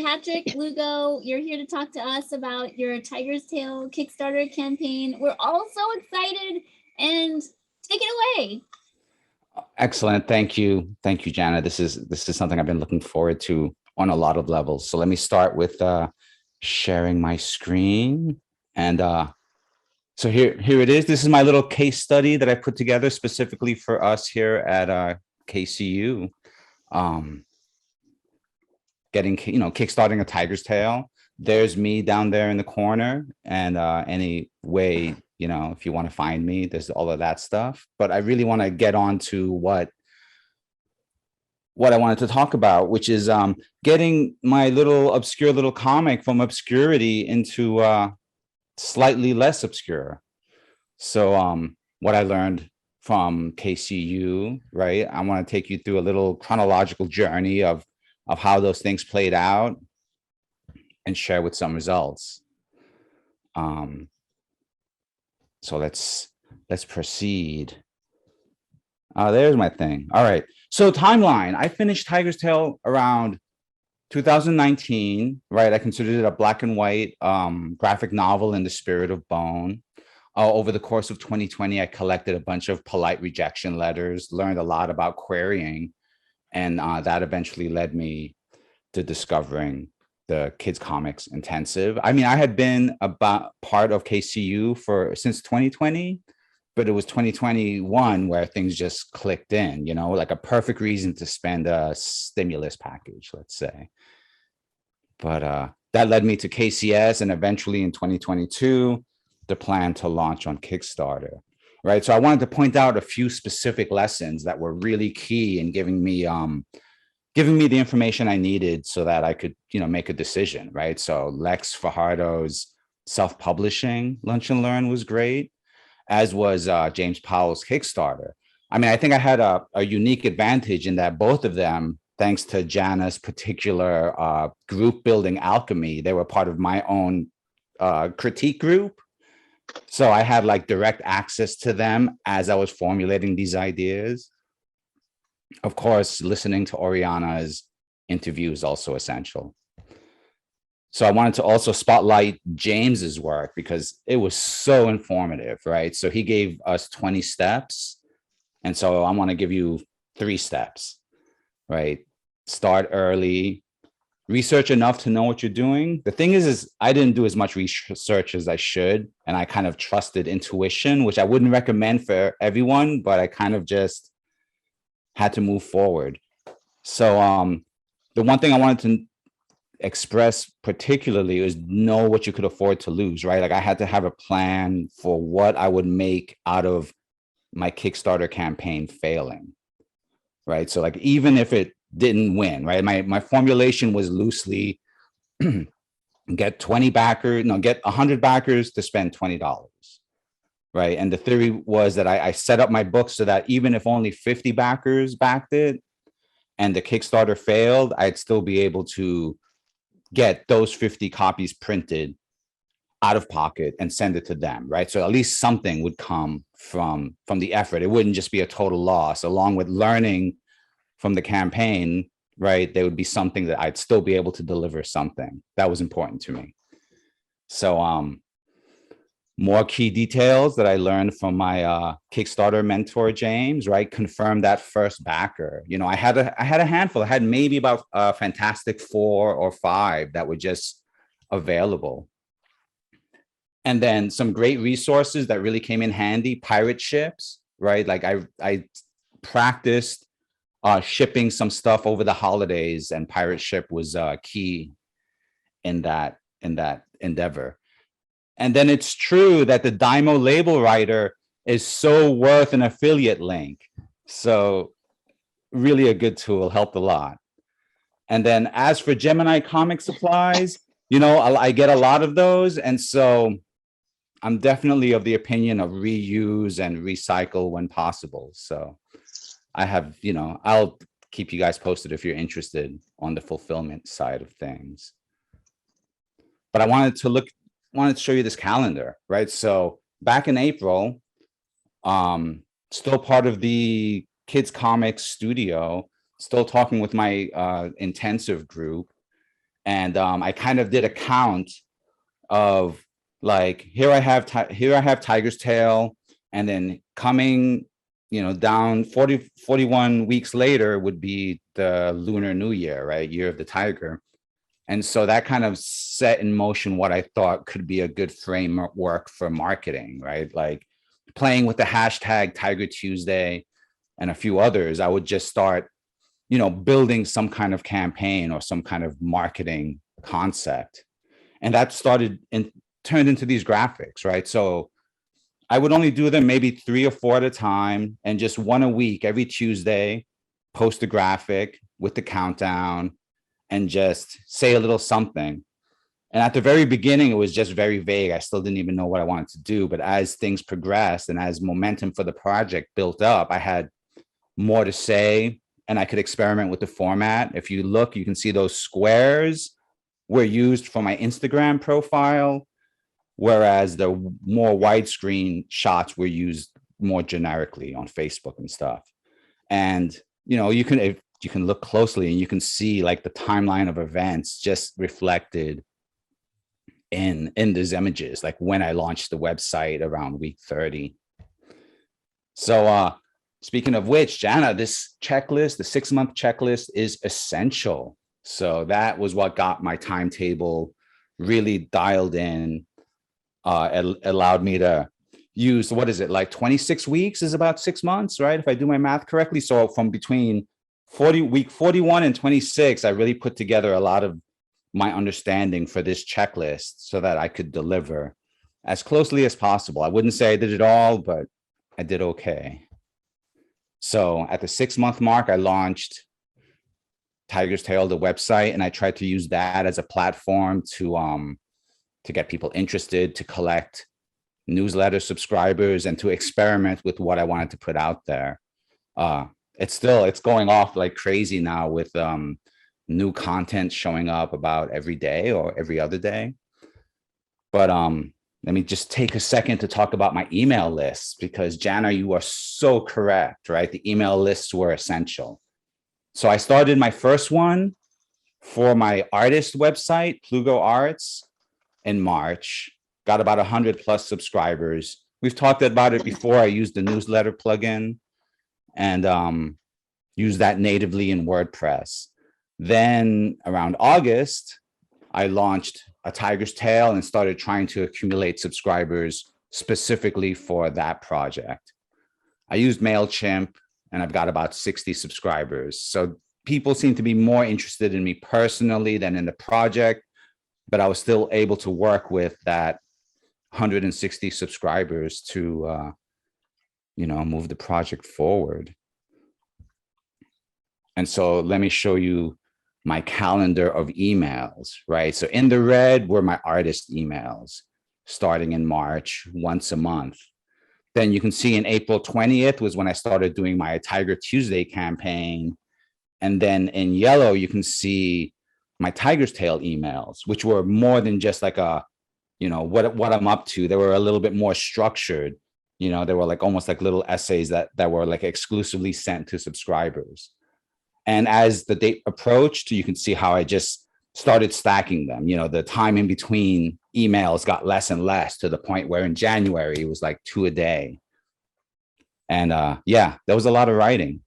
Patrick Lugo, you're here to talk to us about your Tiger's Tail Kickstarter campaign. We're all so excited, and take it away. Excellent. Thank you. Thank you, Jana. This is something I've been looking forward to on a lot of levels. So let me start with sharing my screen. And so here it is. This is my little case study that I put together specifically for us here at KCU. Kickstarting a Tiger's Tail. There's me down there in the corner, and any way, if you want to find me, there's all of that stuff. But I really want to get on to what I wanted to talk about, which is getting my obscure little comic from obscurity into slightly less obscure. So what I learned from KCU, right? I want to take you through a little chronological journey of how those things played out and share with some results. So let's proceed. There's my thing. All right. So timeline. I finished Tiger's Tail around 2019, right? I considered it a black and white graphic novel in the spirit of Bone. Over the course of 2020, I collected a bunch of polite rejection letters, learned a lot about querying, and that eventually led me to discovering the Kids Comics Intensive. I mean, I had been about part of KCU since 2020, but it was 2021 where things just clicked in, like a perfect reason to spend a stimulus package, let's say. But that led me to KCS, and eventually in 2022, the plan to launch on Kickstarter, right? So I wanted to point out a few specific lessons that were really key in giving me the information I needed so that I could, make a decision, right? So Lex Fajardo's self-publishing Lunch and Learn was great, as was James Powell's Kickstarter. I mean, I think I had a unique advantage in that both of them, thanks to Jana's particular group building alchemy, they were part of my own critique group. So I had direct access to them as I was formulating these ideas. Of course, listening to Oriana's interview is also essential. So I wanted to also spotlight James's work because it was so informative, right? So he gave us 20 steps. And so I want to give you 3 steps, right? Start early, research enough to know what you're doing. The thing is I didn't do as much research as I should. And I kind of trusted intuition, which I wouldn't recommend for everyone, but I kind of just had to move forward. So the one thing I wanted to express particularly is know what you could afford to lose, right? I had to have a plan for what I would make out of my Kickstarter campaign failing, right? So even if it didn't win, right? My formulation was loosely get 100 backers to spend $20. Right. And the theory was that I set up my book so that even if only 50 backers backed it and the Kickstarter failed, I'd still be able to get those 50 copies printed out of pocket and send it to them. Right. So at least something would come from the effort. It wouldn't just be a total loss. Along with learning from the campaign, right, there would be something that I'd still be able to deliver something. That was important to me. So more key details that I learned from my Kickstarter mentor, James, right? Confirm that first backer. I had a handful. I had maybe about a fantastic 4 or 5 that were just available. And then some great resources that really came in handy, pirate ships, right? I practiced shipping some stuff over the holidays, and pirate ship was key in that endeavor. And then it's true that the Dymo label writer is so worth an affiliate link. So really a good tool, helped a lot. And then as for Gemini comic supplies, I get a lot of those. And so I'm definitely of the opinion of reuse and recycle when possible. So I have, I'll keep you guys posted if you're interested on the fulfillment side of things. But I wanted to show you this calendar, right? So back in April, still part of the Kids Comics studio, still talking with my intensive group. And I kind of did a count of like, here I have Tiger's Tail, and then coming, down 41 weeks later would be the Lunar New Year, right? Year of the Tiger. And so that kind of set in motion what I thought could be a good framework for marketing, right? Like playing with the hashtag Tiger Tuesday and a few others, I would just start, building some kind of campaign or some kind of marketing concept. And that turned into these graphics, right? So I would only do them maybe 3 or 4 at a time, and just one a week, every Tuesday, post a graphic with the countdown and just say a little something. And at the very beginning, it was just very vague. I still didn't even know what I wanted to do. But as things progressed and as momentum for the project built up, I had more to say and I could experiment with the format. If you look, you can see those squares were used for my Instagram profile, whereas the more widescreen shots were used more generically on Facebook and stuff. And, you can look closely and you can see like the timeline of events just reflected in these images, like when I launched the website around week 30. So speaking of which, Jana, this checklist, the 6-month checklist, is essential. So that was what got my timetable really dialed in. It allowed me to use, what is it, like 26 weeks is about 6 months, right? If I do my math correctly. So from between week 41 and 26, I really put together a lot of my understanding for this checklist so that I could deliver as closely as possible. I wouldn't say I did it all, but I did okay. So at the 6-month mark, I launched Tiger's Tail, the website, and I tried to use that as a platform to get people interested, to collect newsletter subscribers, and to experiment with what I wanted to put out there. It's going off like crazy now with new content showing up about every day or every other day. But let me just take a second to talk about my email lists, because Jana, you are so correct, right? The email lists were essential. So I started my first one for my artist website, Lugo Arts, in March, got about 100 plus subscribers. We've talked about it before. I used the newsletter plugin and used that natively in WordPress. Then around August, I launched a Tiger's Tail and started trying to accumulate subscribers specifically for that project. I used MailChimp and I've got about 60 subscribers. So people seem to be more interested in me personally than in the project, but I was still able to work with that 160 subscribers to, move the project forward. And so let me show you my calendar of emails, right? So in the red were my artist emails starting in March, once a month. Then you can see in April 20th was when I started doing my Tiger Tuesday campaign. And then in yellow, you can see my Tiger's Tail emails, which were more than just like what I'm up to. They were a little bit more structured. They were like almost like little essays that were like exclusively sent to subscribers. And as the date approached, you can see how I just started stacking them. The time in between emails got less and less, to the point where in January, it was like 2 a day. And there was a lot of writing.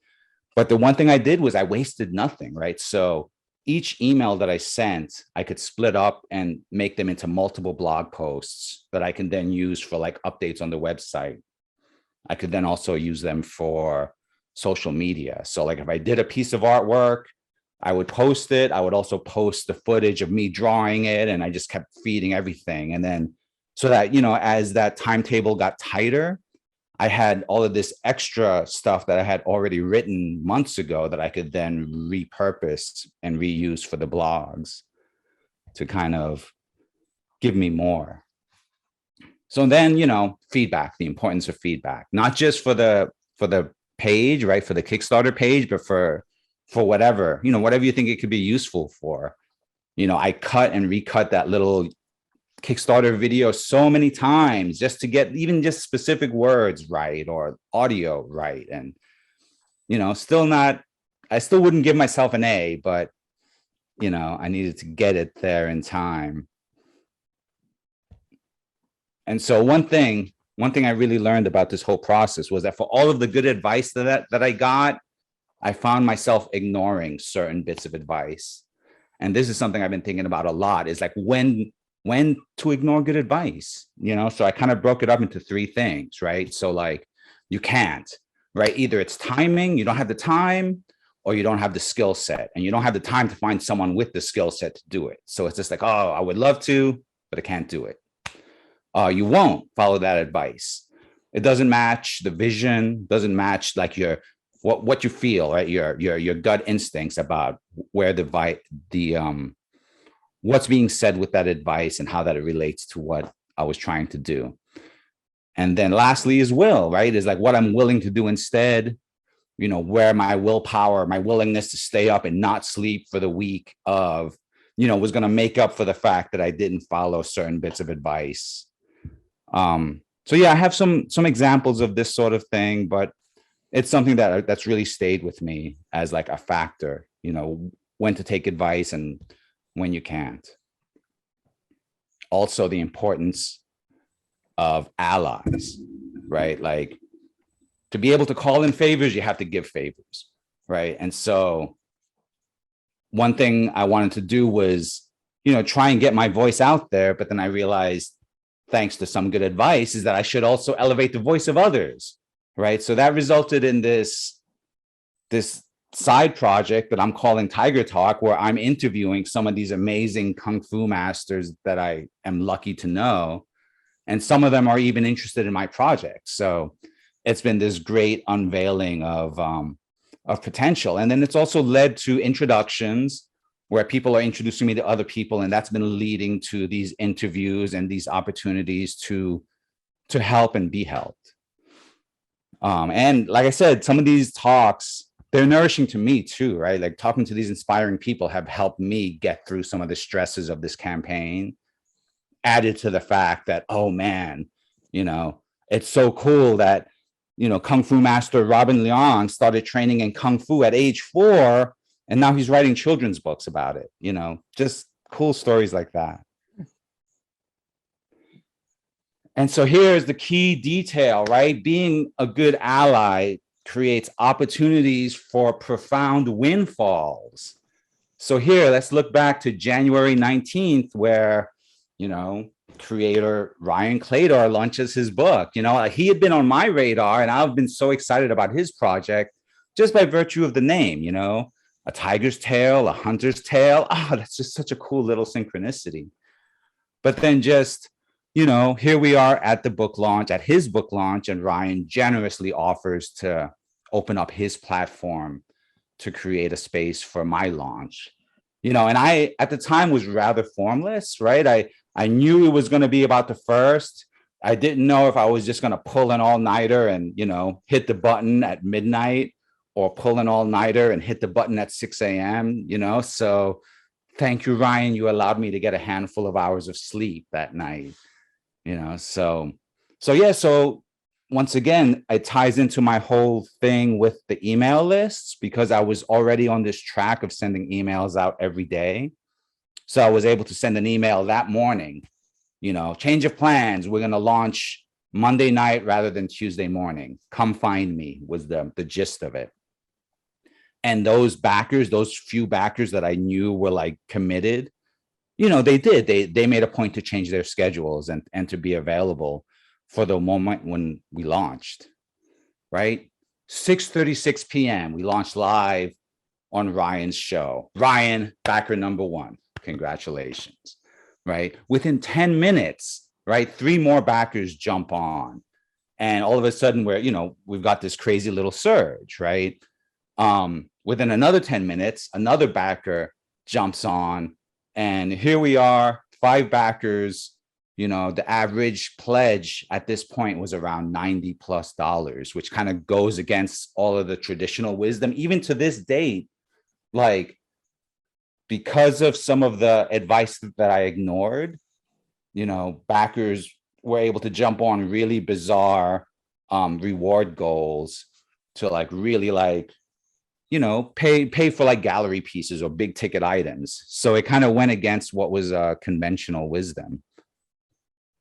But the one thing I did was I wasted nothing, right? So each email that I sent, I could split up and make them into multiple blog posts that I can then use for like updates on the website. I could then also use them for social media. So like if I did a piece of artwork, I would post it. I would also post the footage of me drawing it. And I just kept feeding everything. And then so that, as that timetable got tighter, I had all of this extra stuff that I had already written months ago that I could then repurpose and reuse for the blogs to kind of give me more. So then, feedback, the importance of feedback, not just for the page, right? For the Kickstarter page, but for whatever, whatever you think it could be useful for. I cut and recut that little Kickstarter video so many times just to get even just specific words right or audio right. And, I still wouldn't give myself an A, but I needed to get it there in time. And so one thing I really learned about this whole process was that for all of the good advice that I got, I found myself ignoring certain bits of advice. And this is something I've been thinking about a lot, is like when to ignore good advice, So I kind of broke it up into three things, right? So like you can't, right? Either it's timing, you don't have the time, or you don't have the skill set, and you don't have the time to find someone with the skill set to do it. So it's just like, oh, I would love to, but I can't do it. You won't follow that advice. It doesn't match the vision, doesn't match like what you feel, right? Your gut instincts about where what's being said with that advice and how that it relates to what I was trying to do. And then lastly is will, right? Is like what I'm willing to do instead, where my willpower, my willingness to stay up and not sleep for the week of, was going to make up for the fact that I didn't follow certain bits of advice. So yeah, I have some examples of this sort of thing, but it's something that's really stayed with me as like a factor, when to take advice and when you can't. Also, the importance of allies, right? Like to be able to call in favors, you have to give favors, right? And so one thing I wanted to do was, try and get my voice out there, but then I realized, thanks to some good advice, is that I should also elevate the voice of others, right? So that resulted in this side project that I'm calling Tiger Talk, where I'm interviewing some of these amazing Kung Fu masters that I am lucky to know. And some of them are even interested in my project. So it's been this great unveiling of potential. And then it's also led to introductions where people are introducing me to other people. And that's been leading to these interviews and these opportunities to help and be helped. And like I said, some of these talks, they're nourishing to me too, right? Like talking to these inspiring people have helped me get through some of the stresses of this campaign, added to the fact that, oh man, it's so cool that, Kung Fu master Robin Leong started training in Kung Fu at age 4, and now he's writing children's books about it, just cool stories like that. And so here's the key detail, right? Being a good ally creates opportunities for profound windfalls. So here, let's look back to January 19th, where, creator Ryan Clador launches his book. He had been on my radar, and I've been so excited about his project just by virtue of the name, a tiger's tail, a hunter's tale. Oh, that's just such a cool little synchronicity. But then just, here we are at his book launch, and Ryan generously offers to open up his platform to create a space for my launch. And I, at the time, was rather formless, right? I knew it was going to be about the first. I didn't know if I was just going to pull an all-nighter and, hit the button at midnight, or pull an all-nighter and hit the button at 6 a.m., So thank you, Ryan. You allowed me to get a handful of hours of sleep that night, So yeah, so once again, it ties into my whole thing with the email lists, because I was already on this track of sending emails out every day. So I was able to send an email that morning, change of plans. We're going to launch Monday night rather than Tuesday morning. Come find me was the gist of it. And those few backers that I knew were like committed, they made a point to change their schedules and to be available for the moment when we launched, right? 6:36 p.m. We launched live on Ryan's show. Ryan, backer number 1. Congratulations, right? Within 10 minutes, right, 3 more backers jump on. And all of a sudden we've got this crazy little surge, right? Within another 10 minutes, another backer jumps on. And here we are, 5 backers. The average pledge at this point was around $90+, which kind of goes against all of the traditional wisdom. Even to this date, like, because of some of the advice that I ignored, backers were able to jump on really bizarre reward goals to like really like pay for like gallery pieces or big ticket items. So it kind of went against what was conventional wisdom.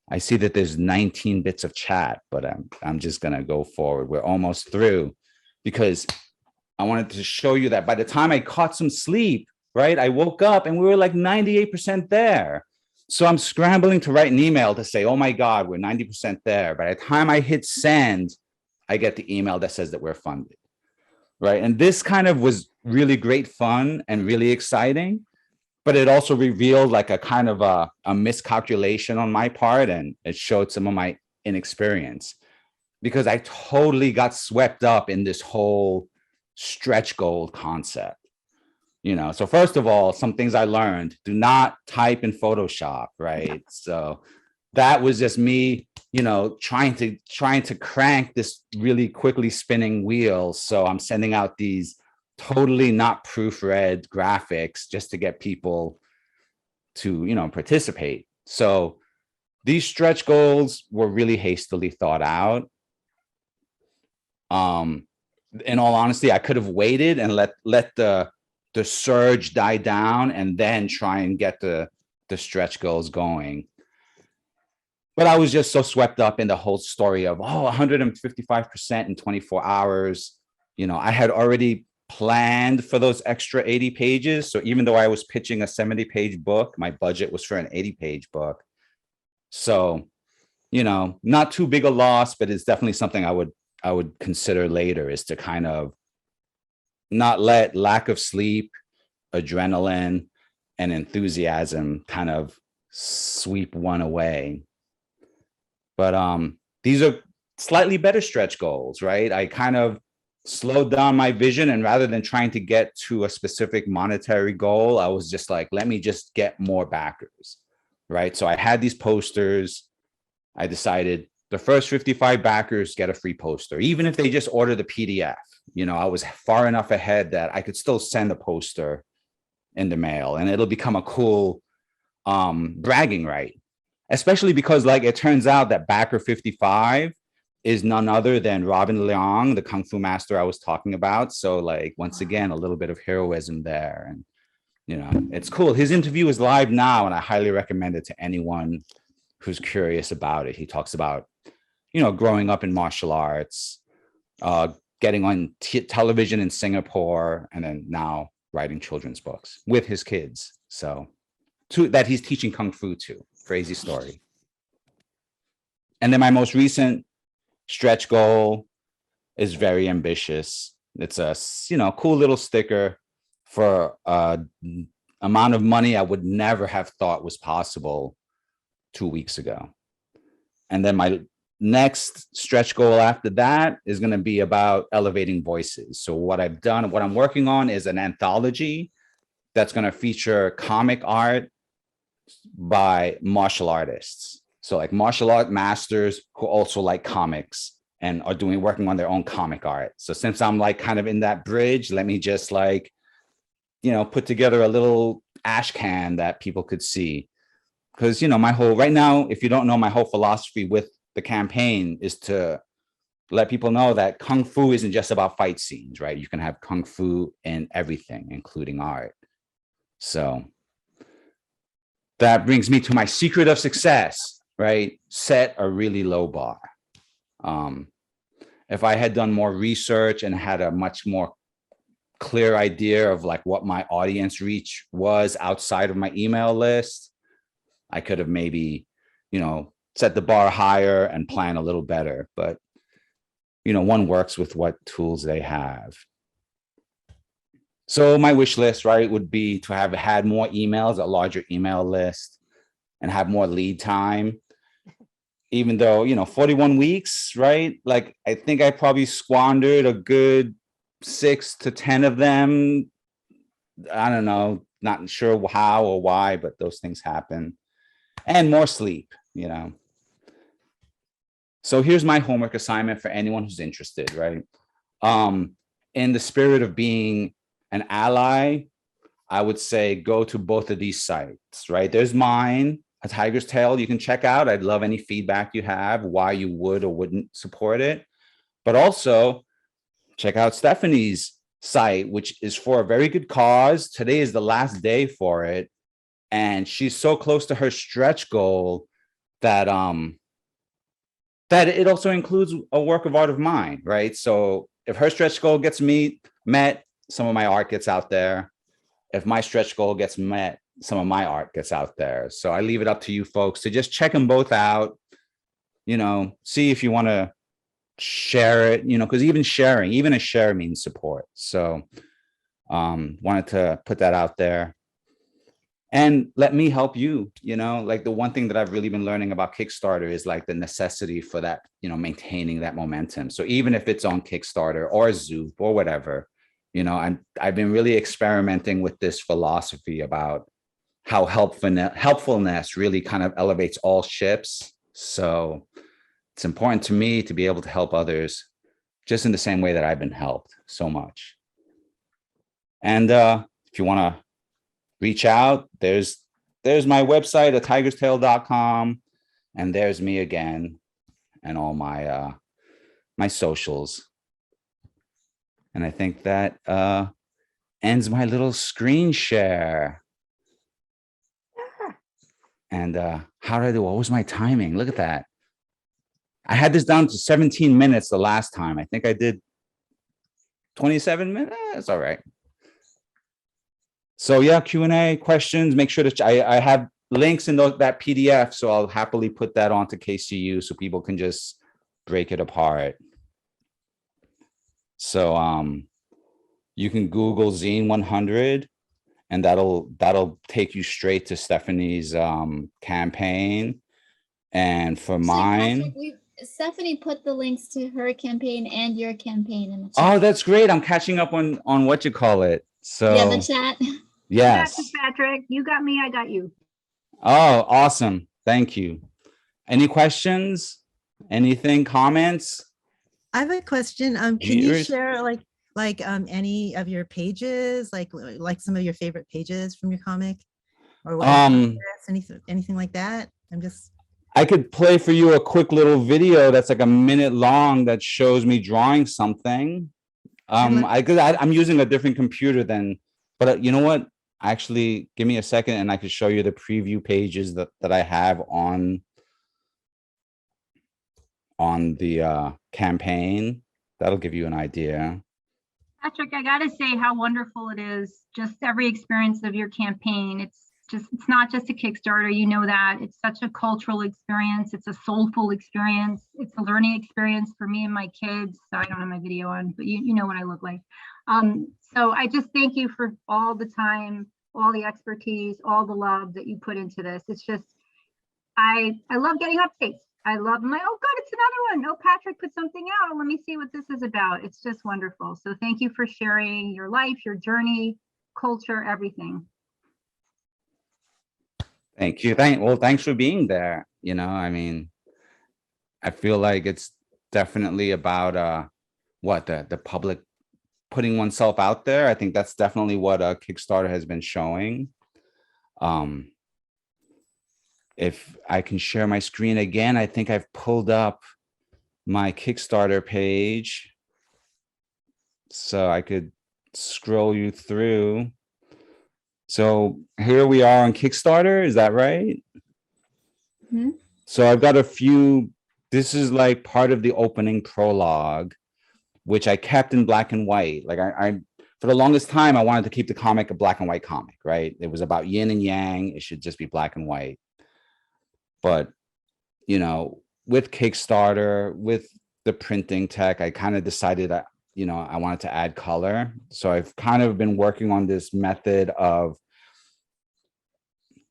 I see that there's 19 bits of chat, but I'm just gonna go forward. We're almost through, because I wanted to show you that by the time I caught some sleep, right, I woke up and we were like 98% there. So I'm scrambling to write an email to say, oh my God, we're 90% there. By the time I hit send, I get the email that says that we're funded, right? And this kind of was really great fun and really exciting, but it also revealed like a kind of a miscalculation on my part, and it showed some of my inexperience, because I totally got swept up in this whole stretch goal concept. So first of all, some things I learned: do not type in Photoshop, right? So that was just me, trying to crank this really quickly spinning wheel. So I'm sending out these totally not proofread graphics just to get people to, participate. So these stretch goals were really hastily thought out. In all honesty, I could have waited and let the surge die down and then try and get the stretch goals going. But I was just so swept up in the whole story of, 155% in 24 hours. I had already planned for those extra 80 pages. So even though I was pitching a 70-page book, my budget was for an 80-page book. So, not too big a loss, but it's definitely something I would consider later, is to kind of not let lack of sleep, adrenaline, and enthusiasm kind of sweep one away. But these are slightly better stretch goals, right? I kind of slowed down my vision, and rather than trying to get to a specific monetary goal, I was just like, let me just get more backers, right? So I had these posters. I decided the first 55 backers get a free poster, even if they just order the PDF. I was far enough ahead that I could still send a poster in the mail, and it'll become a cool bragging right. Especially because, like, it turns out that backer 55 is none other than Robin Leong, the Kung Fu master I was talking about. So, like, once again, a little bit of heroism there. And, it's cool. His interview is live now, and I highly recommend it to anyone who's curious about it. He talks about, growing up in martial arts, getting on television in Singapore, and then now writing children's books with his kids. So, that he's teaching Kung Fu to. Crazy story. And then my most recent stretch goal is very ambitious. It's a, cool little sticker for amount of money I would never have thought was possible 2 weeks ago. And then my next stretch goal after that is going to be about elevating voices. So what I'm working on is an anthology that's going to feature comic art by martial artists. So like martial art masters who also like comics and are working on their own comic art. So since I'm like kind of in that bridge, let me just like, put together a little ash can that people could see. Because, right now, if you don't know, my whole philosophy with the campaign is to let people know that Kung Fu isn't just about fight scenes, right? You can have Kung Fu in everything, including art. So that brings me to my secret of success, right? Set a really low bar. If I had done more research and had a much more clear idea of like what my audience reach was outside of my email list, I could have maybe, set the bar higher and plan a little better. But, one works with what tools they have. So my wish list, right, would be to have had more emails, a larger email list, and have more lead time. Even though, 41 weeks, right? Like, I think I probably squandered a good 6 to 10 of them. I don't know, not sure how or why, but those things happen. And more sleep, So here's my homework assignment for anyone who's interested, right? In the spirit of being an ally, I would say go to both of these sites, right? There's mine, A Tiger's Tale, you can check out. I'd love any feedback you have, why you would or wouldn't support it. But also check out Stephanie's site, which is for a very good cause. Today is the last day for it. And she's so close to her stretch goal that that it also includes a work of art of mine, right? So if her stretch goal gets met, some of my art gets out there. If my stretch goal gets met, some of my art gets out there. So I leave it up to you folks to just check them both out, see if you want to share it, because even a share means support. So wanted to put that out there. And let me help you, like the one thing that I've really been learning about Kickstarter is like the necessity for that, maintaining that momentum. So even if it's on Kickstarter or Zoop or whatever, I've been really experimenting with this philosophy about how helpfulness really kind of elevates all ships. So it's important to me to be able to help others just in the same way that I've been helped so much. And if you want to reach out, there's my website at tigerstail.com, and there's me again and all my my socials. And I think that ends my little screen share. And how did I do? What was my timing? Look at that. I had this down to 17 minutes the last time. I think I did 27 minutes. That's all right. So yeah, Q&A, questions, make sure that I have links in that PDF, so I'll happily put that onto KCU so people can just break it apart. So you can Google Zine 100 and that'll take you straight to Stephanie's campaign. And for mine, Patrick, Stephanie put the links to her campaign and your campaign in the chat. Oh, that's great. I'm catching up on what you call it. So yeah, the chat. Yes. Patrick, you got me, I got you. Oh, awesome. Thank you. Any questions? Anything, comments? I have a question. Can you share like any of your pages, like some of your favorite pages from your comic, or anything like that? I could play for you a quick little video that's like a minute long that shows me drawing something. I'm using a different computer but you know what? Actually, give me a second and I could show you the preview pages that I have on the campaign. That'll give you an idea. Patrick, I gotta say how wonderful it is. Just every experience of your campaign. It's not just a Kickstarter, you know that. It's such a cultural experience. It's a soulful experience. It's a learning experience for me and my kids. So I don't have my video on, but you know what I look like. So I just thank you for all the time, all the expertise, all the love that you put into this. It's just, I love getting updates. I love my, oh God, it's another one. Oh, Patrick put something out. Let me see what this is about. It's just wonderful. So thank you for sharing your life, your journey, culture, everything. Thank you. Thanks for being there. I mean, I feel like it's definitely about the public putting oneself out there. I think that's definitely what Kickstarter has been showing. If I can share my screen again, I think I've pulled up my Kickstarter page so I could scroll you through. So here we are on Kickstarter. Is that right? Mm-hmm. So I've got a few. This is like part of the opening prologue, which I kept in black and white. Like I for the longest time, I wanted to keep the comic a black and white comic, right? It was about yin and yang. It should just be black and white. But, with Kickstarter, with the printing tech, I kind of decided that, I wanted to add color. So I've kind of been working on this method of,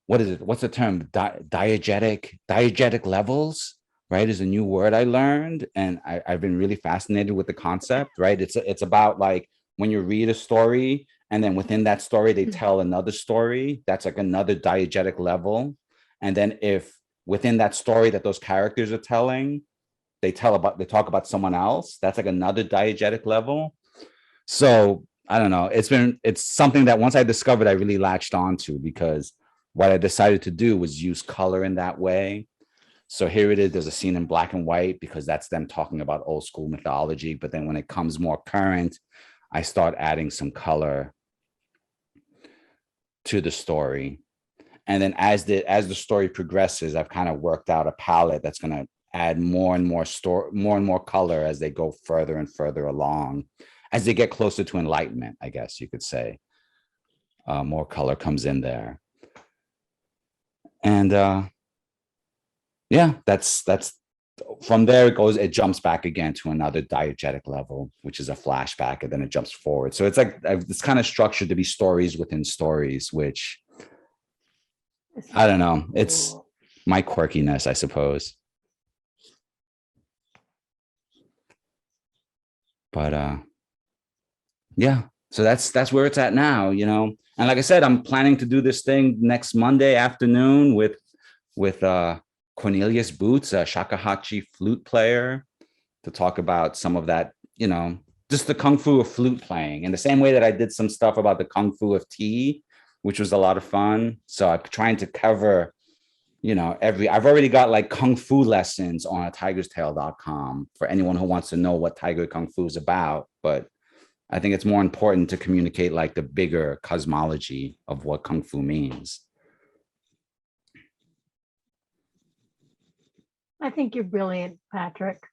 what is it? What's the term? Diegetic levels, right? Is a new word I learned. And I've been really fascinated with the concept, right? It's about like when you read a story and then within that story, they tell another story. That's like another diegetic level. And then if within that story that those characters are telling, they talk about someone else, that's like another diegetic level. So I don't know. It's something that once I discovered, I really latched onto, because what I decided to do was use color in that way. So here it is. There's a scene in black and white because that's them talking about old school mythology. But then when it comes more current, I start adding some color to the story. And then as the story progresses, I've kind of worked out a palette that's going to add more and more color as they go further and further along, as they get closer to enlightenment, I guess you could say. More color comes in there. And yeah, that's from there it jumps back again to another diegetic level, which is a flashback, and then it jumps forward. So it's like it's kind of structured to be stories within stories, which I don't know. It's my quirkiness, I suppose. But yeah, so that's where it's at now, you know. And like I said, I'm planning to do this thing next Monday afternoon with Cornelius Boots, a shakuhachi flute player, to talk about some of that, you know, just the kung fu of flute playing, in the same way that I did some stuff about the kung fu of tea, which was a lot of fun. So I'm trying to cover, you know, I've already got like kung fu lessons on tigerstail.com for anyone who wants to know what tiger kung fu is about. But I think it's more important to communicate like the bigger cosmology of what kung fu means. I think you're brilliant, Patrick.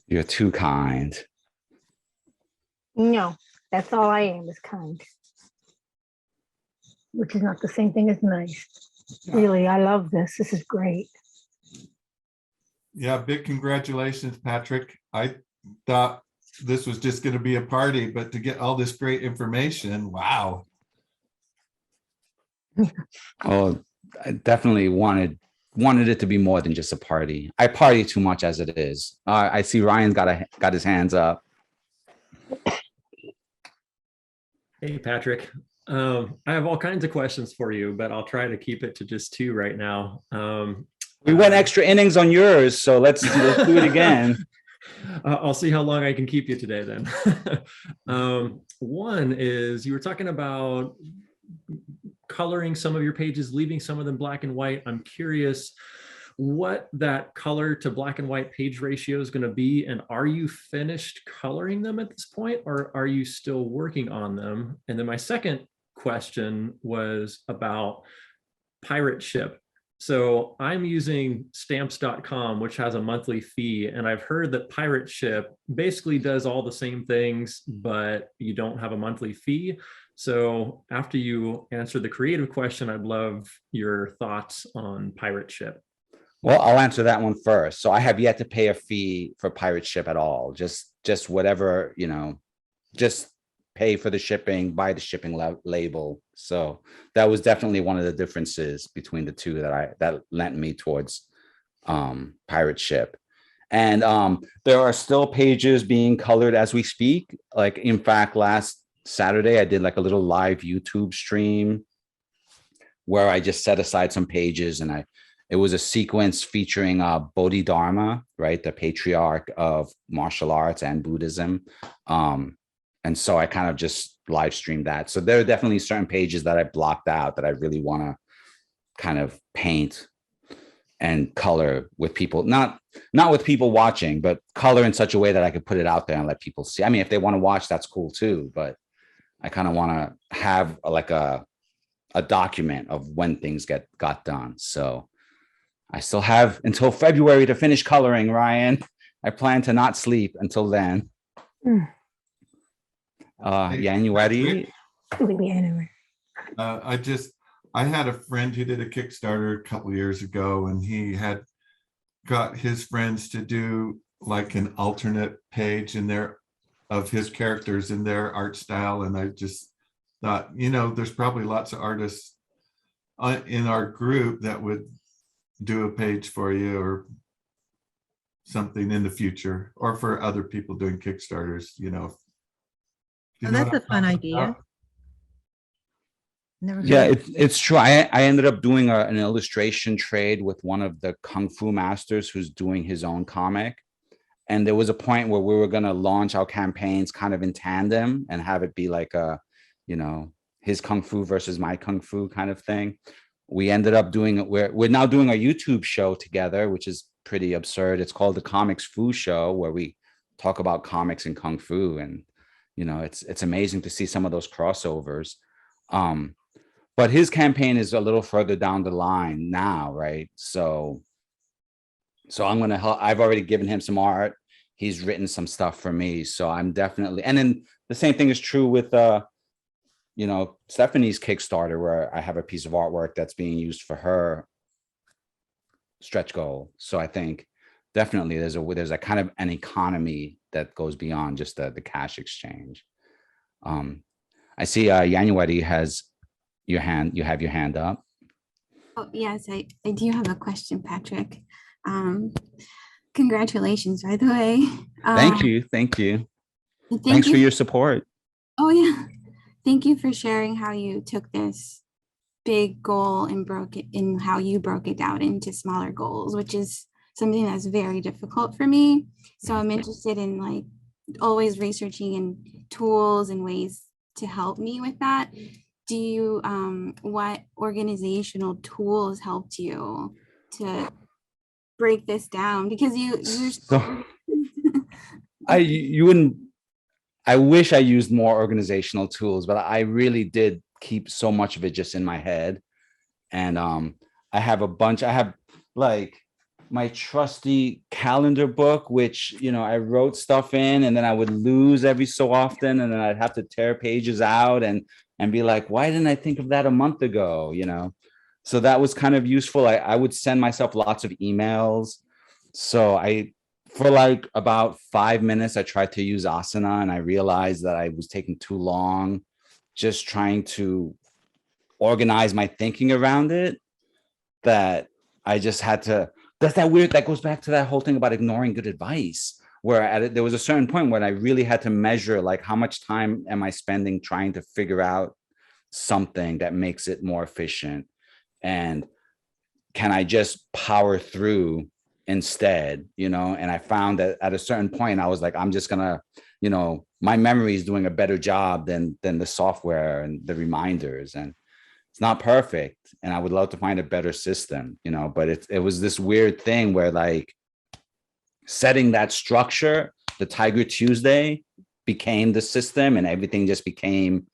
You're too kind. No, that's all I am, is kind. Which is not the same thing as nice. Really, I love this. This is great. Yeah, big congratulations, Patrick. I thought this was just going to be a party, but to get all this great information, wow. Oh, I definitely wanted it to be more than just a party. I party too much as it is. I see Ryan's got his hands up. Hey, Patrick. I have all kinds of questions for you, but I'll try to keep it to just two right now. We went extra innings on yours, so let's do it again. I'll see how long I can keep you today then. One is, you were talking about coloring some of your pages, leaving some of them black and white. I'm curious what that color to black and white page ratio is going to be, and are you finished coloring them at this point, or are you still working on them? And then my second question was about pirate ship. So I'm using stamps.com, which has a monthly fee, and I've heard that pirate ship basically does all the same things, but you don't have a monthly fee. So after you answer the creative question, I'd love your thoughts on pirate ship. Well, I'll answer that one first. So I have yet to pay a fee for pirate ship at all. Just whatever, you know, just pay for the shipping, buy the shipping label. So that was definitely one of the differences between the two that lent me towards pirate ship. And there are still pages being colored as we speak. Like, in fact, last Saturday, I did like a little live YouTube stream where I just set aside some pages, and it was a sequence featuring Bodhidharma, right? The patriarch of martial arts and Buddhism. And so I kind of just live streamed that. So there are definitely certain pages that I blocked out that I really want to kind of paint and color with people, not with people watching, but color in such a way that I could put it out there and let people see. I mean, if they want to watch, that's cool too, but I kind of want to have like a document of when things got done. So I still have until February to finish coloring, Ryan. I plan to not sleep until then. January. I had a friend who did a Kickstarter a couple of years ago, and he had got his friends to do like an alternate page in there of his characters in their art style. And I just thought, you know, there's probably lots of artists in our group that would do a page for you or something in the future, or for other people doing Kickstarters, you know. Oh, that's a fun idea. Yeah, it's true. I ended up doing an illustration trade with one of the Kung Fu masters who's doing his own comic. And there was a point where we were going to launch our campaigns kind of in tandem and have it be like a, you know, his Kung Fu versus my Kung Fu kind of thing. We ended up doing it. We're now doing a YouTube show together, which is pretty absurd. It's called the Comics Fu Show, where we talk about comics and kung fu, and it's amazing to see some of those crossovers. But his campaign is a little further down the line now, right? So I'm gonna help. I've already given him some art. He's written some stuff for me, so I'm definitely. And then the same thing is true with Stephanie's Kickstarter, where I have a piece of artwork that's being used for her stretch goal. So I think definitely there's a kind of an economy that goes beyond just the cash exchange. I see Yanueti has you have your hand up. Oh, yes, I do have a question, Patrick. Congratulations, by the way. Thank you. Thank you. Thanks for your support. Oh, yeah. Thank you for sharing how you took this big goal and how you broke it down into smaller goals, which is something that's very difficult for me. So I'm interested in like always researching and tools and ways to help me with that. Do you, what organizational tools helped you to break this down? Because you're so, I wish I used more organizational tools, but I really did keep so much of it just in my head. And I have like my trusty calendar book, which, I wrote stuff in, and then I would lose every so often. And then I'd have to tear pages out and be like, why didn't I think of that a month ago? So that was kind of useful. I would send myself lots of emails. So for like about 5 minutes, I tried to use asana, and I realized that I was taking too long just trying to organize my thinking around it, that I just had to, that goes back to that whole thing about ignoring good advice, where there was a certain point when I really had to measure, like, how much time am I spending trying to figure out something that makes it more efficient, and can I just power through instead, and I found that at a certain point I was like, I'm just gonna, my memory is doing a better job than the software and the reminders, and it's not perfect, and I would love to find a better system, but it was this weird thing where, like, setting that structure, the Tiger Tuesday became the system, and everything just became,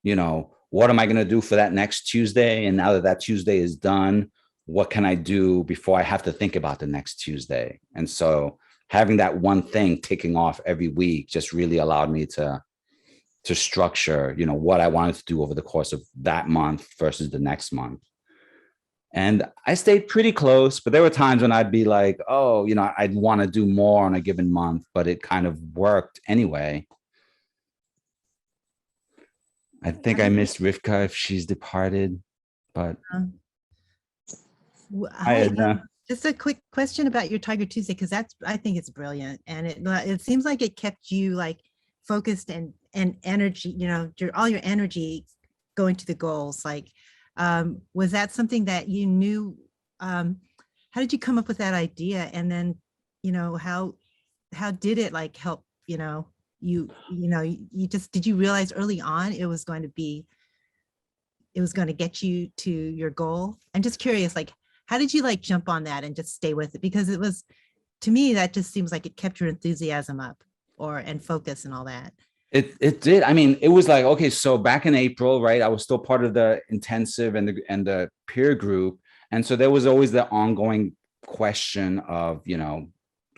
what am I going to do for that next Tuesday? And now that Tuesday is done, what can I do before I have to think about the next Tuesday? And so having that one thing ticking off every week just really allowed me to structure, what I wanted to do over the course of that month versus the next month. And I stayed pretty close, but there were times when I'd be like, oh, I'd want to do more on a given month, but it kind of worked anyway. I think I missed Rivka if she's departed, but just a quick question about your Tiger Tuesday, because I think it's brilliant, and it seems like it kept you like focused and energy, all your energy going to the goals. Like, was that something that you knew? How did you come up with that idea? And then, how did it like help, you just, did you realize early on it was going to get you to your goal? I'm just curious, like, how did you like jump on that and just stay with it? Because it was, to me, that just seems like it kept your enthusiasm up and focus and all that. It did. I mean, it was like, okay, so back in April, right, I was still part of the intensive and the peer group. And so there was always the ongoing question of, do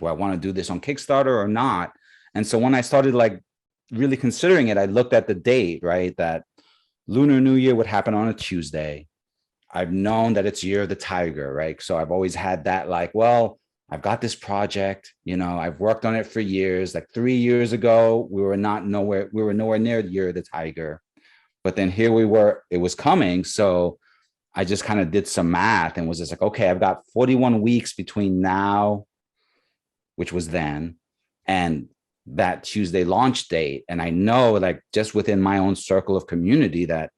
I want to do this on Kickstarter or not? And so when I started like really considering it, I looked at the date, right, that Lunar New Year would happen on a Tuesday. I've known that it's Year of the Tiger, right? So I've always had that, like, well, I've got this project, I've worked on it for years. Like 3 years ago, we were nowhere near the Year of the Tiger. But then here we were, it was coming. So I just kind of did some math and was just like, okay, I've got 41 weeks between now, which was then, and that Tuesday launch date. And I know, like, just within my own circle of community, that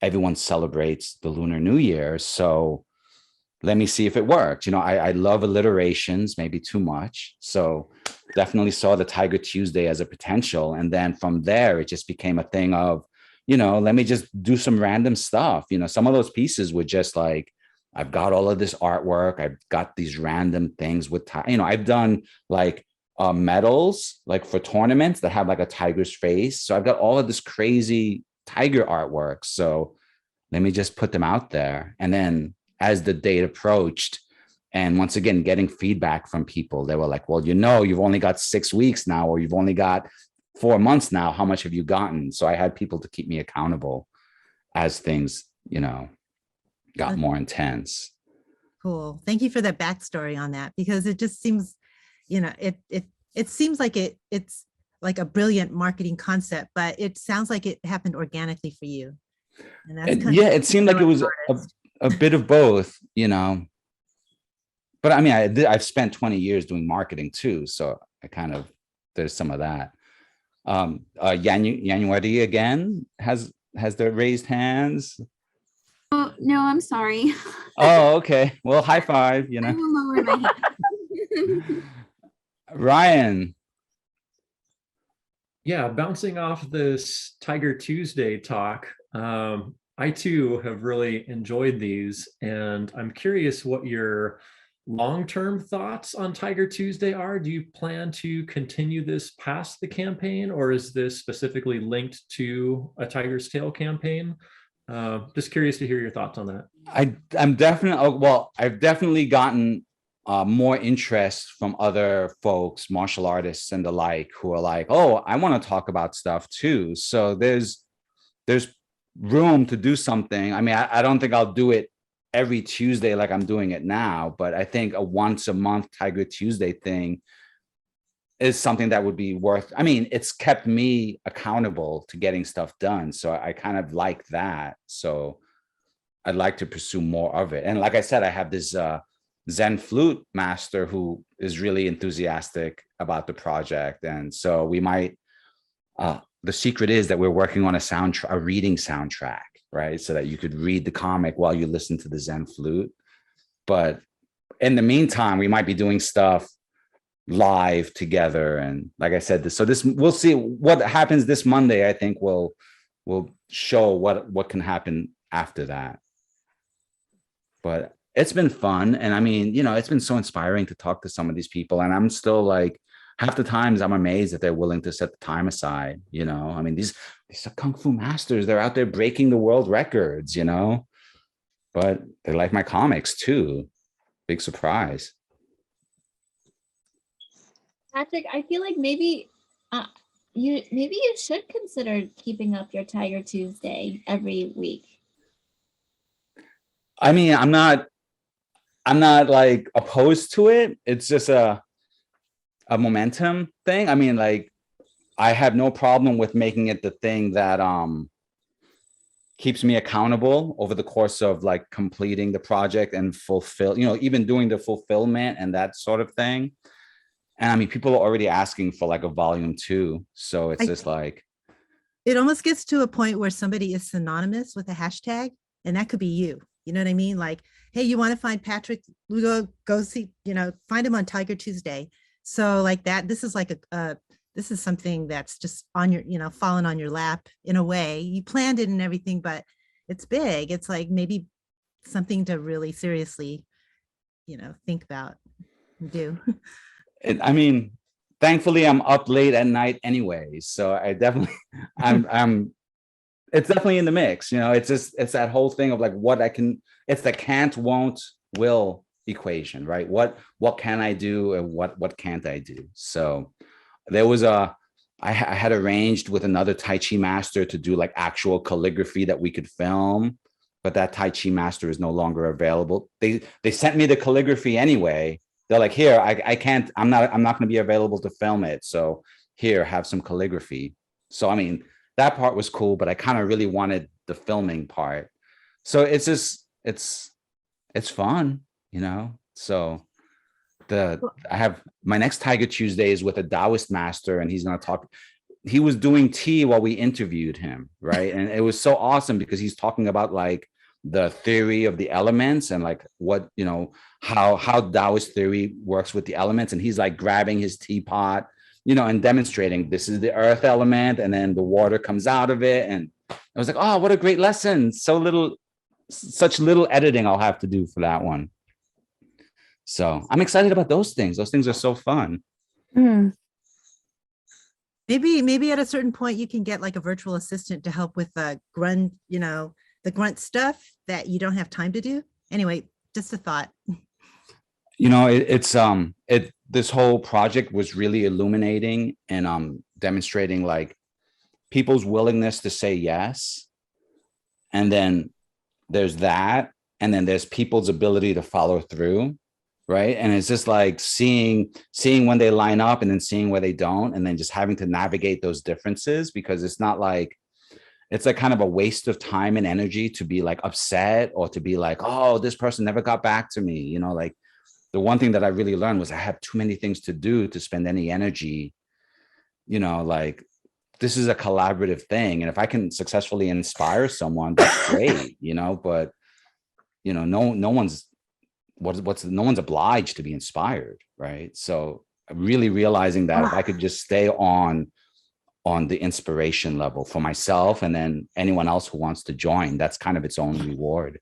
everyone celebrates the Lunar New Year. So let me see if it worked. I love alliterations, maybe too much. So definitely saw the Tiger Tuesday as a potential. And then from there, it just became a thing of, let me just do some random stuff. Some of those pieces were just like, I've got all of this artwork. I've got these random things with, I've done like medals like for tournaments that have like a tiger's face. So I've got all of this crazy tiger artwork. So let me just put them out there. And then as the date approached, and once again, getting feedback from people, they were like, well, you've only got 6 weeks now, or you've only got 4 months now. How much have you gotten? So I had people to keep me accountable as things, got more intense. Cool. Thank you for that backstory on that, because it just seems, it seems like it's like a brilliant marketing concept, but it sounds like it happened organically for you. And that's it seemed like it was a bit of both, But I mean, I've spent 20 years doing marketing too, so there's some of that. January again has the raised hands. Oh, no, I'm sorry. Oh, okay. Well, high five, I will lower my hand. Ryan. Yeah, bouncing off this Tiger Tuesday talk, I too have really enjoyed these, and I'm curious what your long-term thoughts on Tiger Tuesday are. Do you plan to continue this past the campaign, or is this specifically linked to a Tiger's Tail campaign? Just curious to hear your thoughts on that. I'm definitely, well, I've definitely gotten more interest from other folks, martial artists and the like, who are like, oh, I want to talk about stuff too. So there's room to do something. I mean, I don't think I'll do it every Tuesday like I'm doing it now, but I think a once a month Tiger Tuesday thing is something that would be worth. I mean, it's kept me accountable to getting stuff done, so I kind of like that. So I'd like to pursue more of it. And like I said, I have this Zen flute master who is really enthusiastic about the project, and so we might. The secret is that we're working on a reading soundtrack, right? So that you could read the comic while you listen to the Zen flute. But in the meantime, we might be doing stuff live together. And like I said, we'll see what happens this Monday. I think will show what can happen after that. But it's been fun. And I mean, it's been so inspiring to talk to some of these people. And I'm still like, half the times I'm amazed that they're willing to set the time aside. I mean, these are Kung Fu masters. They're out there breaking the world records, but they like my comics too. Big surprise. Patrick, I feel like maybe you should consider keeping up your Tiger Tuesday every week. I mean, I'm not like opposed to it. It's just a momentum thing. I mean, like, I have no problem with making it the thing that keeps me accountable over the course of like completing the project and even doing the fulfillment and that sort of thing. And I mean, people are already asking for like a volume 2. So it's just like, it almost gets to a point where somebody is synonymous with a hashtag, and that could be you. You know what I mean? Like, hey, you want to find Patrick Lugo, go see, find him on Tiger Tuesday. So like that, this is like this is something that's just on your, fallen on your lap in a way. You planned it and everything, but it's big. It's like maybe something to really seriously, think about and do. I mean, thankfully I'm up late at night anyway. So I definitely, it's definitely in the mix. It's that whole thing of like it's the can't, won't, will equation, right? What can I do and what can't I do? So there was I had arranged with another Tai Chi master to do like actual calligraphy that we could film, but that Tai Chi master is no longer available. They sent me the calligraphy anyway. They're like, here, I can't, I'm not going to be available to film it. So here, have some calligraphy. So, I mean, that part was cool, but I kind of really wanted the filming part. So it's just, it's fun. So I have my next Tiger Tuesday is with a Taoist master, and he's going to talk. He was doing tea while we interviewed him, right? And it was so awesome because he's talking about like the theory of the elements and like what, how Taoist theory works with the elements. And he's like grabbing his teapot, and demonstrating this is the earth element, and then the water comes out of it. And I was like, oh, what a great lesson. Such little editing I'll have to do for that one. So I'm excited about those things. Those things are so fun. Hmm. Maybe at a certain point you can get like a virtual assistant to help with the grunt, the grunt stuff that you don't have time to do. Anyway, just a thought. This whole project was really illuminating and demonstrating like people's willingness to say yes. And then there's that, and then there's people's ability to follow through. Right. And it's just like seeing when they line up and then seeing where they don't, and then just having to navigate those differences, because it's like kind of a waste of time and energy to be like upset or to be like, oh, this person never got back to me. Like the one thing that I really learned was I have too many things to do to spend any energy. Like this is a collaborative thing. And if I can successfully inspire someone, that's great, but no one's no one's obliged to be inspired, right? So really realizing that if I could just stay on the inspiration level for myself, and then anyone else who wants to join, that's kind of its own reward.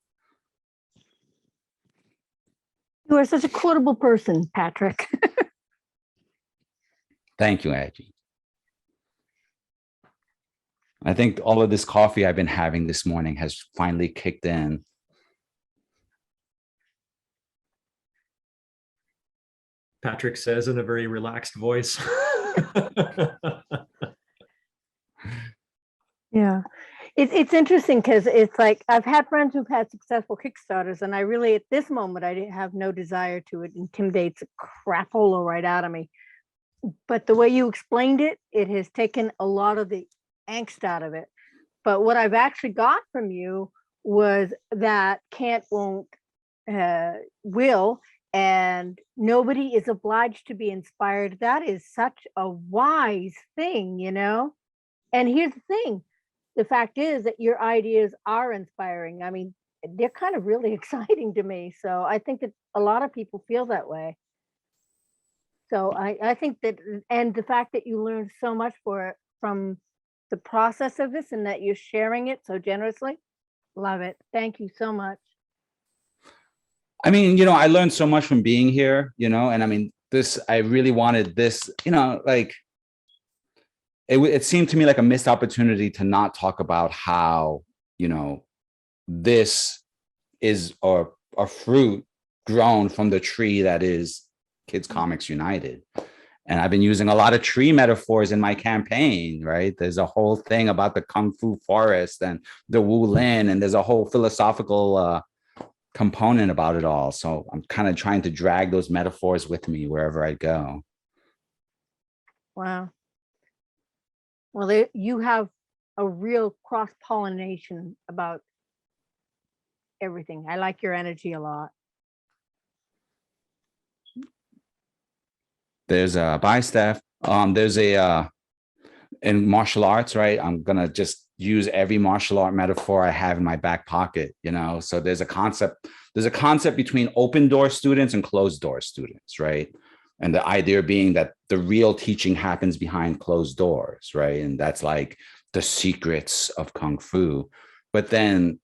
You are such a quotable person, Patrick. Thank you, Angie. I think all of this coffee I've been having this morning has finally kicked in. Patrick says in a very relaxed voice. Yeah. It's interesting because it's like I've had friends who've had successful Kickstarters, and I really, at this moment, I have no desire to. It intimidates the crapola right out of me. But the way you explained it, it has taken a lot of the angst out of it. But what I've actually got from you was that can't, won't, will, and nobody is obliged to be inspired. That is such a wise thing, And here's the thing. The fact is that your ideas are inspiring. I mean, they're kind of really exciting to me. So I think that a lot of people feel that way. So I think that, and the fact that you learned so much from the process of this, and that you're sharing it so generously, love it. Thank you so much. I mean, I learned so much from being here, and I mean, I really wanted this, like, it seemed to me like a missed opportunity to not talk about how, this is a fruit grown from the tree that is Kids Comics United. And I've been using a lot of tree metaphors in my campaign, right? There's a whole thing about the Kung Fu forest and the Wu Lin, and there's a whole philosophical component about it all. So I'm kind of trying to drag those metaphors with me wherever I go. Wow. Well, you have a real cross-pollination about everything. I like your energy a lot. There's a Steph. There's in martial arts, right? I'm gonna just use every martial art metaphor I have in my back pocket, So there's a concept between open door students and closed door students, right? And the idea being that the real teaching happens behind closed doors, right? And that's like the secrets of Kung Fu. But then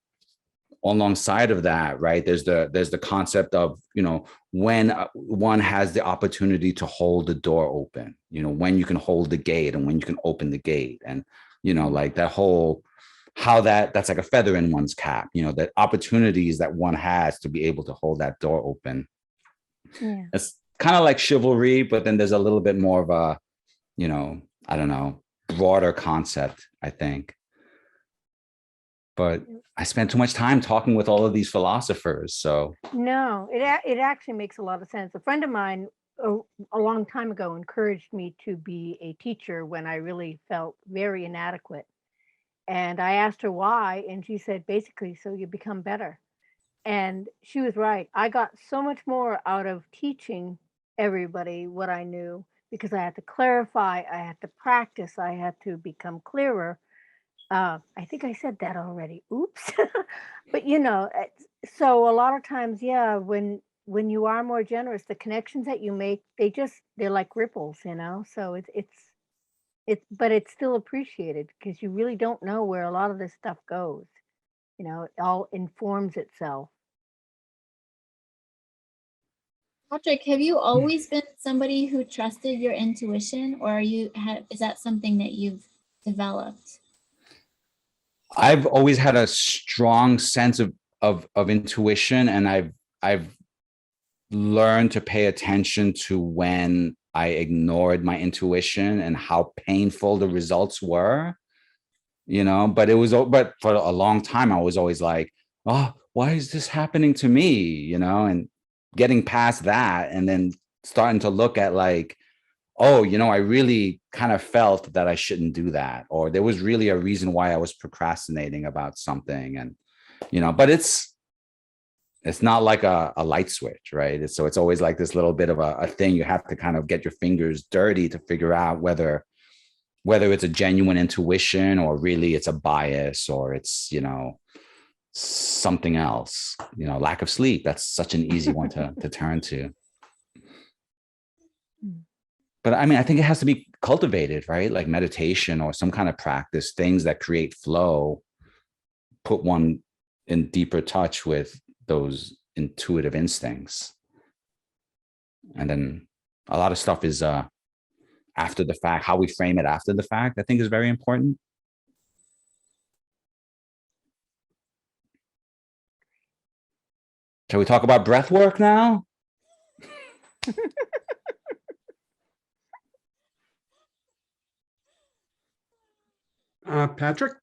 alongside of that, right, there's the concept of, when one has the opportunity to hold the door open, when you can hold the gate and when you can open the gate. And, like that whole, how that's like a feather in one's cap, that opportunities that one has to be able to hold that door open. Yeah. It's kind of like chivalry, but then there's a little bit more of a, I don't know, broader concept, I think. But I spent too much time talking with all of these philosophers. So no, it actually makes a lot of sense. A friend of mine a long time ago encouraged me to be a teacher when I really felt very inadequate. And I asked her why, and she said, basically, so you become better. And she was right. I got so much more out of teaching everybody what I knew, because I had to clarify, I had to practice, I had to become clearer. I think I said that already. Oops. But so a lot of times, yeah, when you are more generous, the connections that you make, they're like ripples, So but it's still appreciated, because you really don't know where a lot of this stuff goes. It all informs itself. Patrick, have you always been somebody who trusted your intuition, or is that something that you've developed? I've always had a strong sense of intuition, and I've learned to pay attention to when I ignored my intuition and how painful the results were, but for a long time, I was always like, oh, why is this happening to me? And getting past that and then starting to look at like, oh, I really kind of felt that I shouldn't do that, or there was really a reason why I was procrastinating about something. And, but it's not like a light switch, right? So it's always like this little bit of a thing you have to kind of get your fingers dirty to figure out whether it's a genuine intuition or really it's a bias or it's, something else, lack of sleep. That's such an easy one to turn to. But I mean, I think it has to be cultivated, right? Like meditation or some kind of practice, things that create flow, put one in deeper touch with those intuitive instincts. And then a lot of stuff is after the fact, how we frame it after the fact, I think is very important. Shall we talk about breath work now? Patrick,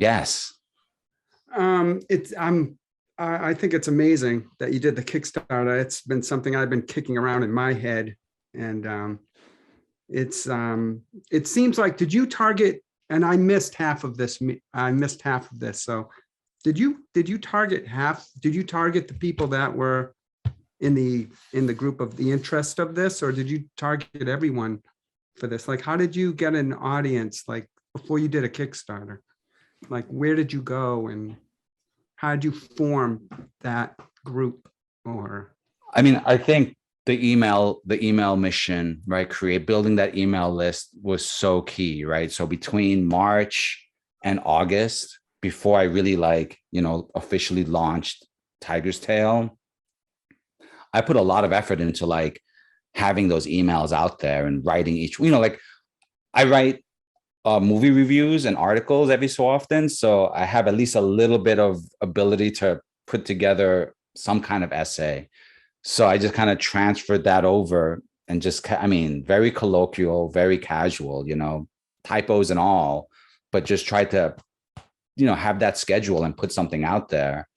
Yes. I think it's amazing that you did the Kickstarter. It's been something I've been kicking around in my head, and it seems like, did you target? And I missed half of this. So did you target half? Did you target the people that were in the group of the interest of this, or did you target everyone for this? Like, how did you get an audience? Like, before you did a Kickstarter, like, where did you go and how did you form that group? Or I mean, I think the email mission, right? Building that email list was so key, right? So between March and August, before I really officially launched Tiger's Tail, I put a lot of effort into like having those emails out there and writing each, like I write movie reviews and articles every so often. So I have at least a little bit of ability to put together some kind of essay. So I just kind of transferred that over and very colloquial, very casual, typos and all, but just tried to, have that schedule and put something out there.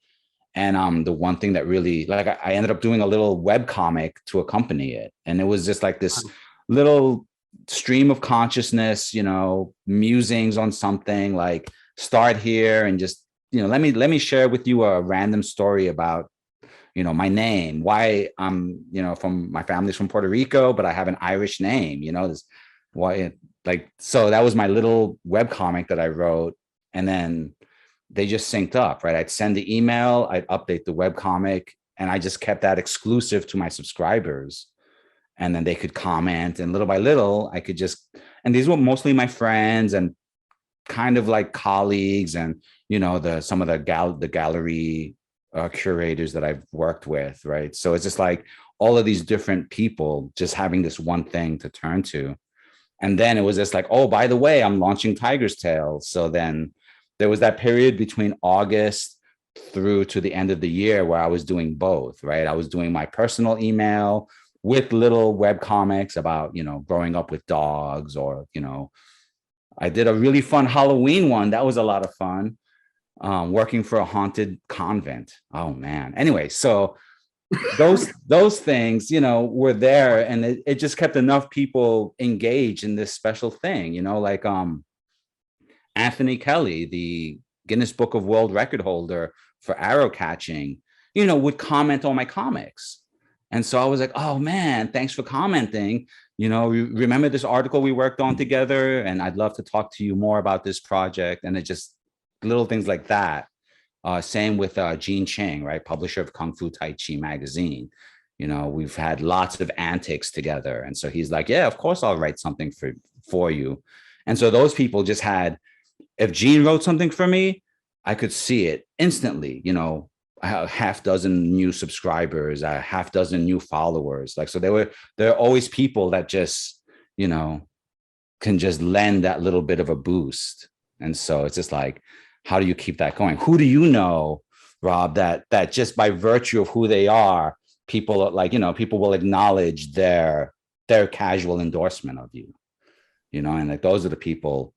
And the one thing that really, like, I ended up doing a little web comic to accompany it. And it was just like this little stream of consciousness, musings on something, like start here and just, let me share with you a random story about, my name, why I'm, from my family's from Puerto Rico, but I have an Irish name, so that was my little web comic that I wrote. And then they just synced up, right? I'd send the email, I'd update the web comic, and I just kept that exclusive to my subscribers. And then they could comment, and little by little, I could and these were mostly my friends and kind of like colleagues and, some of the gallery curators that I've worked with, right? So it's just like all of these different people just having this one thing to turn to. And then it was just like, oh, by the way, I'm launching Tiger's Tail. So then there was that period between August through to the end of the year where I was doing both, right? I was doing my personal email with little web comics about, growing up with dogs, or, I did a really fun Halloween one. That was a lot of fun. Working for a haunted convent. Oh man. Anyway, so those things, were there, and it just kept enough people engaged in this special thing, like Anthony Kelly, the Guinness Book of World Record holder for arrow catching, would comment on my comics. And so I was like, oh man, thanks for commenting. Remember this article we worked on together, and I'd love to talk to you more about this project. And it just little things like that. Same with Gene Ching, right? Publisher of Kung Fu Tai Chi magazine. We've had lots of antics together. And so he's like, yeah, of course I'll write something for you. And so those people just had, if Gene wrote something for me, I could see it instantly. a half dozen new subscribers, a half dozen new followers. Like, so there are always people that just, you know, can just lend that little bit of a boost. And so it's just like, how do you keep that going? Who do you know, Rob, that just by virtue of who they are, people are like, you know, people will acknowledge their casual endorsement of you, you know, and like those are the people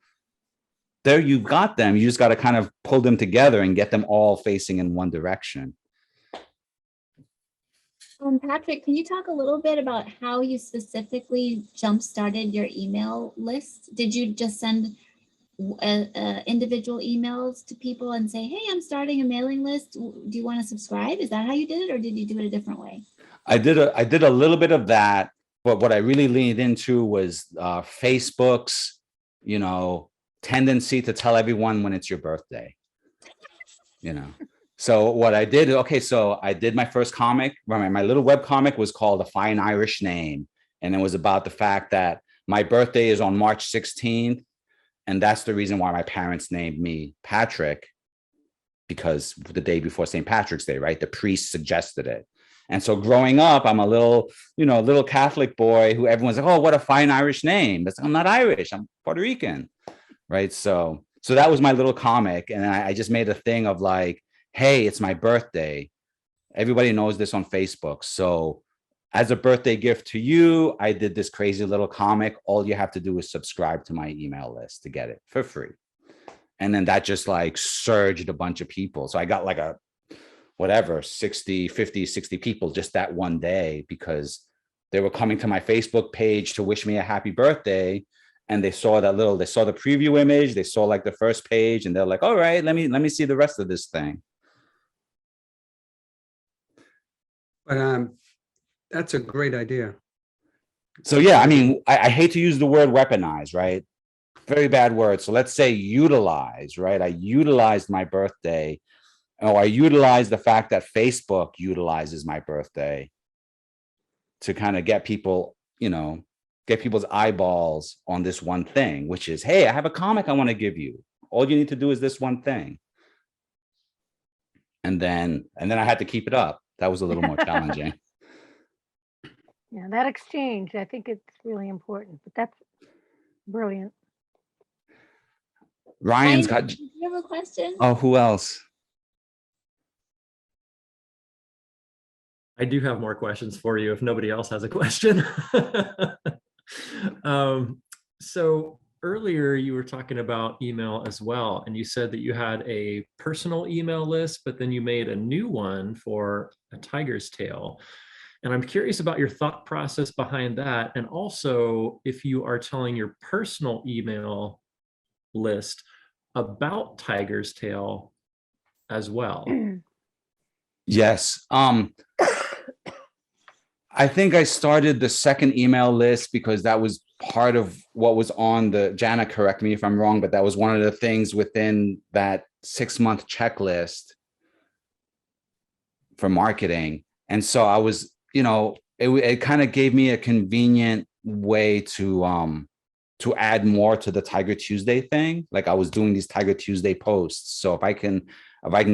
there. You've got them. You just got to kind of pull them together and get them all facing in one direction. Patrick, can you talk a little bit about how you specifically jump-started your email list? Did you just send individual emails to people and say, hey, I'm starting a mailing list. Do you want to subscribe? Is that how you did it, or did you do it a different way? I did a little bit of that, but what I really leaned into was Facebook's, you know, tendency to tell everyone when it's your birthday, you know. So what I did, okay, so I did my first comic. My little web comic was called A Fine Irish Name. And it was about the fact that my birthday is on March 16th. And that's the reason why my parents named me Patrick, because the day before St. Patrick's Day, right? The priest suggested it. And so growing up, I'm a little, you know, little Catholic boy who everyone's like, oh, what a fine Irish name. That's, I'm not Irish, I'm Puerto Rican, right? So that was my little comic. And I just made a thing of like, hey, it's my birthday. Everybody knows this on Facebook. So as a birthday gift to you, I did this crazy little comic. All you have to do is subscribe to my email list to get it for free. And then that just like surged a bunch of people. So I got like a, whatever, 50, 60 people just that one day, because they were coming to my Facebook page to wish me a happy birthday. And they saw the preview image, they saw like the first page, and they're like, all right, let me see the rest of this thing. But that's a great idea. So yeah, I mean, I hate to use the word weaponize, right? Very bad word. So let's say utilize, right? I utilized my birthday, or I utilized the fact that Facebook utilizes my birthday to kind of get people, you know, get people's eyeballs on this one thing, which is, hey, I have a comic I want to give you. All you need to do is this one thing. And then I had to keep it up. That was a little more challenging. Yeah, that exchange, I think it's really important, but that's brilliant. Ryan's Ryan, got, do you have a question? oh, who else? I do have more questions for you if nobody else has a question. So earlier you were talking about email as well, and you said that you had a personal email list, but then you made a new one for a tiger's tail. And I'm curious about your thought process behind that. And also if you are telling your personal email list about tiger's tail as well. Yes. I think I started the second email list because that was part of what was on the, Jana, correct me if I'm wrong, but that was one of the things within that 6-month checklist for marketing. And so I was, you know, it kind of gave me a convenient way to add more to the Tiger Tuesday thing. Like I was doing these Tiger Tuesday posts. So if I can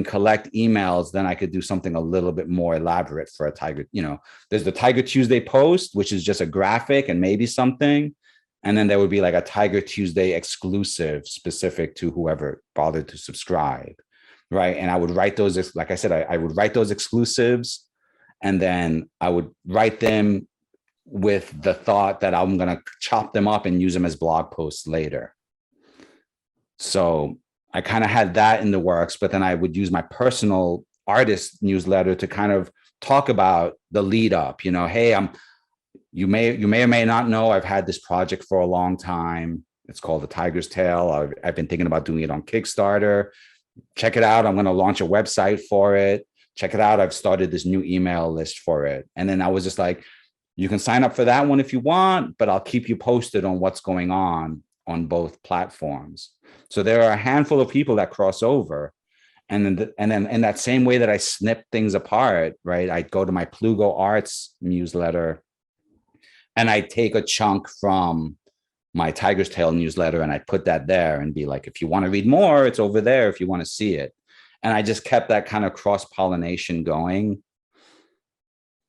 collect emails, then I could do something a little bit more elaborate for a Tiger, you know, there's the Tiger Tuesday post, which is just a graphic and maybe something. And then there would be like a Tiger Tuesday exclusive specific to whoever bothered to subscribe. Right. And I would write those, like I said, I would write those exclusives, and then I would write them with the thought that I'm going to chop them up and use them as blog posts later. So I kind of had that in the works, but then I would use my personal artist newsletter to kind of talk about the lead up, you know, hey, you may or may not know, I've had this project for a long time. It's called The Tiger's Tail. I've been thinking about doing it on Kickstarter. Check it out. I'm going to launch a website for it. Check it out. I've started this new email list for it. And then I was just like, you can sign up for that one if you want, but I'll keep you posted on what's going on both platforms. So there are a handful of people that cross over. And then in that same way that I snip things apart, right? I go to my Plugo Arts newsletter and I take a chunk from my Tiger's Tail newsletter and I put that there and be like, if you want to read more, it's over there if you want to see it. And I just kept that kind of cross-pollination going.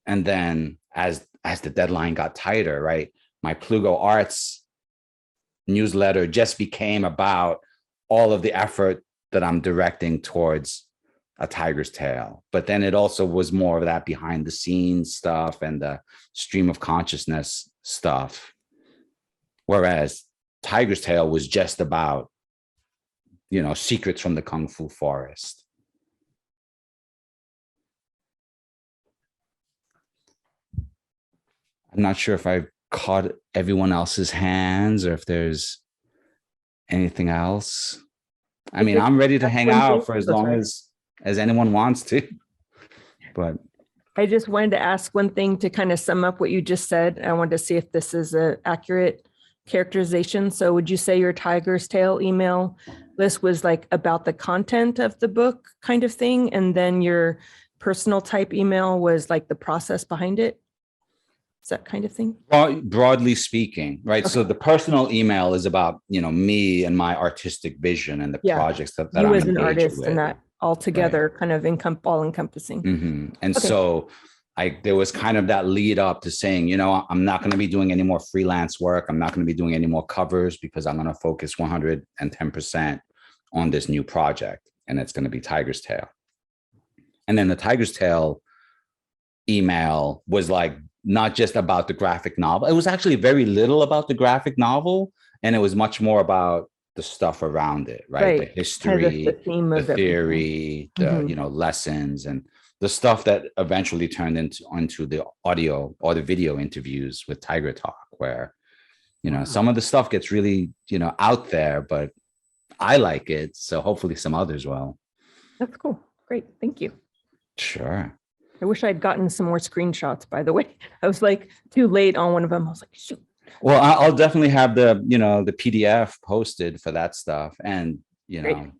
And then as the deadline got tighter, right, my Plugo Arts newsletter just became about all of the effort that I'm directing towards A Tiger's Tale. But then it also was more of that behind the scenes stuff and the stream of consciousness stuff. Whereas Tiger's Tale was just about, you know, secrets from the Kung Fu forest. I'm not sure if I've caught everyone else's hands or if there's anything else. I mean, I'm ready to hang out for as long as anyone wants to. But I just wanted to ask one thing to kind of sum up what you just said. I wanted to see if this is an accurate characterization. So would you say your Tiger's Tale email list was like about the content of the book kind of thing, and then your personal type email was like the process behind it? Is that kind of thing? broadly speaking, right? Okay. So the personal email is about, you know, me and my artistic vision and the Yeah. projects that You I'm as an engaged artist with. and that all together kind of all encompassing. Mhm. And Okay. so there was kind of that lead up to saying, you know, I'm not going to be doing any more freelance work. I'm not going to be doing any more covers because I'm going to focus 110% on this new project. And it's going to be Tiger's Tale. And then the Tiger's Tale email was like, not just about the graphic novel. It was actually very little about the graphic novel. And it was much more about the stuff around it, right? The history, Kind of the theme the of everything. theory, the, Mhm. you know, lessons and the stuff that eventually turned onto the audio or the video interviews with Tiger Talk, where, you know, some of the stuff gets really, you know, out there, but I like it. So hopefully some others will. That's cool. Great. Thank you. Sure. I wish I'd gotten some more screenshots, by the way. I was like too late on one of them. I was like, shoot. Well, I'll definitely have the, you know, the PDF posted for that stuff, and, you know, Great.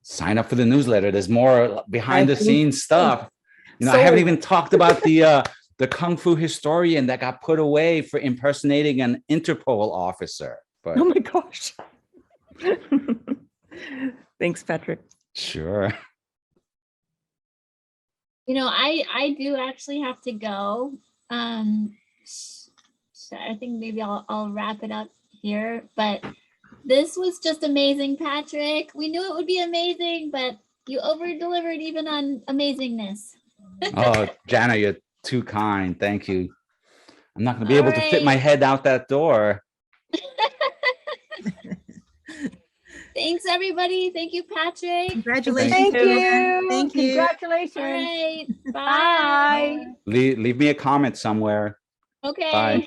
sign up for the newsletter. There's more behind the scenes stuff. You know, I haven't So- even talked about the Kung Fu historian that got put away for impersonating an Interpol officer. But Oh my gosh. Thanks, Patrick. sure. You know, I do actually have to go. So I think maybe I'll wrap it up here. But this was just amazing, Patrick. We knew it would be amazing, but you over-delivered even on amazingness. Oh, Jana, you're too kind. Thank you. I'm not going to be All able to fit my right. head out that door. Thanks, everybody. Thank you, Patrick. Congratulations. Thank Jen. you. Thank you. Congratulations. All right. Bye. Bye. Leave me a comment somewhere. Okay. Bye.